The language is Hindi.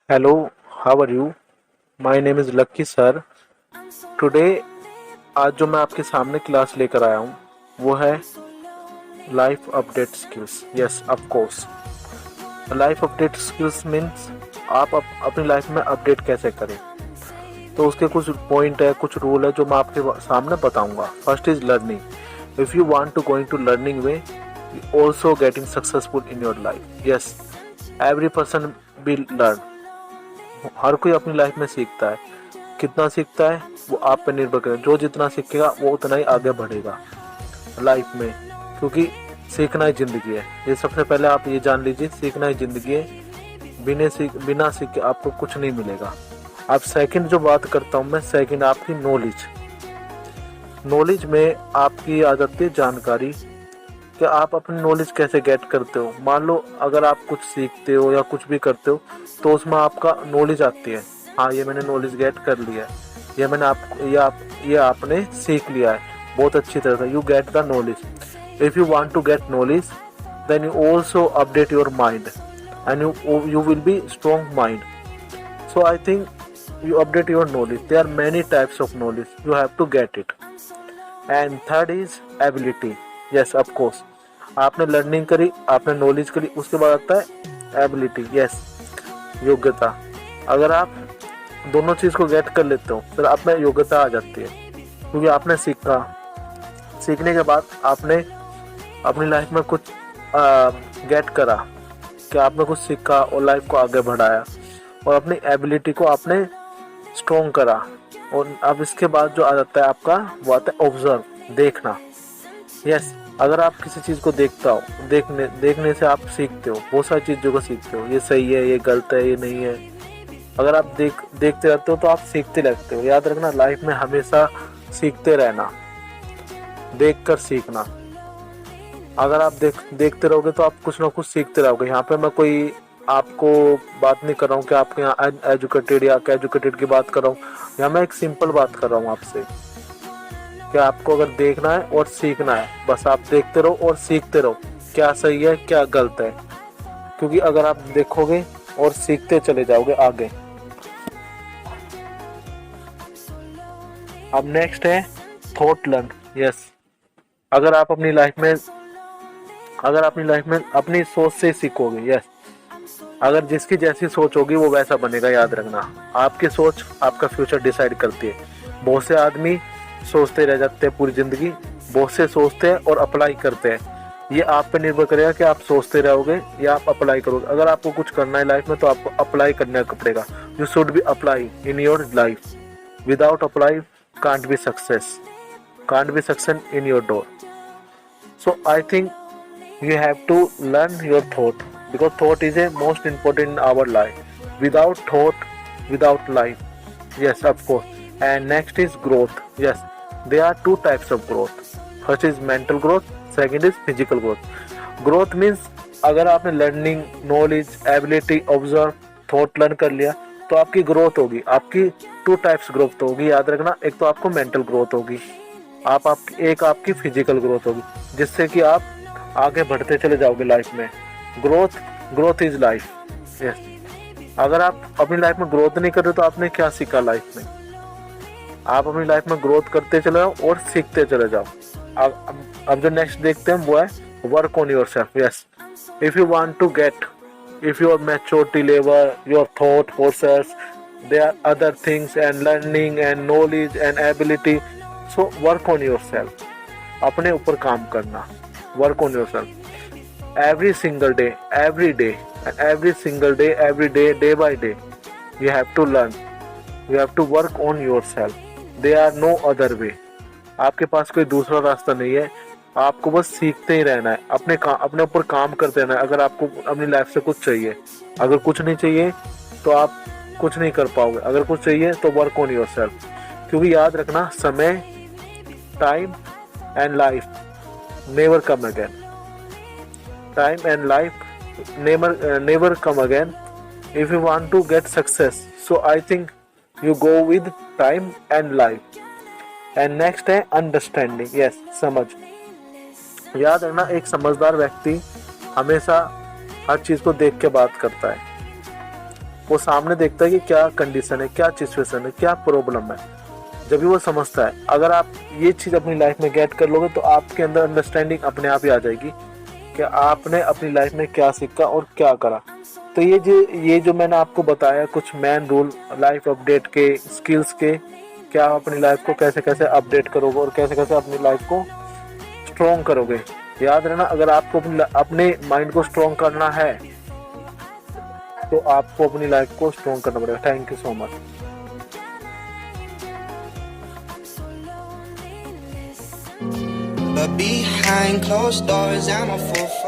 Hello, how are you? My name is Lucky sir. Today आज जो मैं आपके सामने क्लास लेकर आया हूँ वो है life update skills. Yes, of course. Life update skills means आप अपनी लाइफ में अपडेट कैसे करें. तो उसके कुछ पॉइंट है, कुछ रूल है जो मैं आपके सामने बताऊंगा. First is learning. If you want to going to learning way, you also getting successful in your life. Yes, every person will learn. हर कोई अपनी लाइफ में सीखता है. कितना सीखता है वो आप पे निर्भर करेगा. जो जितना सीखेगा वो उतना ही आगे बढ़ेगा लाइफ में, क्योंकि सीखना ही जिंदगी है. ये सबसे पहले आप ये जान लीजिए, सीखना ही जिंदगी है. बिना सीख के आपको कुछ नहीं मिलेगा. अब सेकंड जो बात करता हूँ मैं, सेकंड आपकी नॉलेज. नॉलेज में आपकी आ जाती है जानकारी कि आप अपनी नॉलेज कैसे गेट करते हो. मान लो अगर आप कुछ सीखते हो या कुछ भी करते हो तो उसमें आपका नॉलेज आती है. हाँ, ये मैंने नॉलेज गेट कर लिया है, ये मैंने ये आपने सीख लिया है बहुत अच्छी तरह से. You get the knowledge. If you want to get knowledge then you also update your mind and you will be strong mind. So I think you update your knowledge. There are many types of knowledge, you have to get it. And third is ability. Yes, of course. आपने लर्निंग करी, आपने नॉलेज करी, उसके बाद आता है एबिलिटी. यस, योग्यता. अगर आप दोनों चीज को गेट कर लेते हो फिर आप में योग्यता आ जाती है, क्योंकि आपने सीखा. सीखने के बाद आपने अपनी लाइफ में कुछ गेट करा कि आपने कुछ सीखा और लाइफ को आगे बढ़ाया और अपनी एबिलिटी को आपने स्ट्रॉन्ग करा. और अब इसके बाद जो आ जाता है आपका, वो आता है ऑब्जर्व, देखना. यस, अगर आप किसी चीज़ को देखता हो, देखने से आप सीखते हो, बहुत सारी चीज़ों को सीखते हो. ये सही है, ये गलत है, ये नहीं है. अगर आप देखते रहते हो तो आप सीखते रहते हो. याद रखना, लाइफ में हमेशा सीखते रहना, देख कर सीखना. अगर आप देखते रहोगे तो आप कुछ ना कुछ सीखते रहोगे. यहाँ पे मैं कोई आपको बात नहीं कर रहा हूँ कि आपके यहाँ एजुकेटेड या एजुकेटेड की बात कर रहा हूँ. यहाँ मैं एक सिंपल बात कर रहा हूँ आपसे कि आपको अगर देखना है और सीखना है, बस आप देखते रहो और सीखते रहो क्या सही है क्या गलत है. क्योंकि अगर आप देखोगे और सीखते चले जाओगे आगे. अब नेक्स्ट है थॉट लर्न. यस, अगर आप अपनी लाइफ में अपनी सोच से सीखोगे. यस, अगर जिसकी जैसी सोच होगी वो वैसा बनेगा. याद रखना, आपकी सोच आपका फ्यूचर डिसाइड करती है. बहुत से आदमी सोचते रह जाते हैं पूरी जिंदगी, बहुत से सोचते हैं और अप्लाई करते हैं. ये आप पे निर्भर करेगा कि आप सोचते रहोगे या आप अप्लाई करोगे. अगर आपको कुछ करना है लाइफ में तो आपको अप्लाई करना पड़ेगा. You should be apply in your life. Without apply can't be success in your door. So I think you have to learn your thought, because thought is a most important in our life. Without thought, without life. Yes, of course. And next is growth. Yes, there are two types of growth. First is mental growth, second is physical growth. Growth means अगर आपने learning, knowledge, ability, observe, thought learn कर लिया तो आपकी ग्रोथ होगी. आपकी टू टाइप्स ग्रोथ होगी. याद रखना, एक तो आपको मेंटल ग्रोथ होगी, एक आपकी फिजिकल ग्रोथ होगी, जिससे कि आप आगे बढ़ते चले जाओगे लाइफ में. Growth is life. यस, अगर आप अपनी लाइफ में ग्रोथ नहीं कर रहे तो आपने क्या सीखा लाइफ में. आप अपनी लाइफ में ग्रोथ करते चले जाओ और सीखते चले जाओ. अब जो नेक्स्ट देखते हैं वो है work on yourself. Yes, if you want to get, if your maturity level, your thought process, there are other things and learning and knowledge and ability. So work on yourself, अपने ऊपर काम करना. Work on yourself every single day, every day, day by day. You have to learn, you have to work on yourself. There are no other way. आपके पास कोई दूसरा रास्ता नहीं है. आपको बस सीखते ही रहना है, अपने ऊपर काम करते रहना है. अगर आपको अपनी लाइफ से कुछ चाहिए, अगर कुछ नहीं चाहिए तो आप कुछ नहीं कर पाओगे. अगर कुछ चाहिए तो वर्क ऑन योरसेल्फ. क्योंकि याद रखना, समय, time and life never come again. Time and life never come again. If you want to get success, so I think you go with time and life. And next है understanding. Yes, समझ. याद रखना, एक समझदार व्यक्ति हमेशा हर चीज को देख के बात करता है. वो सामने देखता है कि क्या कंडीशन है, क्या सिचुएशन है, क्या प्रॉब्लम है, जब भी वो समझता है। अगर आप ये चीज़ अपनी लाइफ में गेट कर लोगे तो आपके अंदर अंडरस्टैंडिंग अपने आप ही आ जाएगी कि आपने अपनी लाइफ में क्या सीखा और क्या करा। तो ये जो मैंने आपको बताया कुछ मेन रूल लाइफ अपडेट के, स्किल्स के, क्या आप अपनी लाइफ को कैसे कैसे अपडेट करोगे और कैसे कैसे अपनी लाइफ को स्ट्रॉन्ग करोगे। याद रहना, अगर आपको अपने माइंड को स्ट्रॉन्ग करना है तो आपको अपनी लाइफ को स्ट्रॉन्ग करना पड़ेगा। Thank you so much. But behind closed doors, I'm a fool for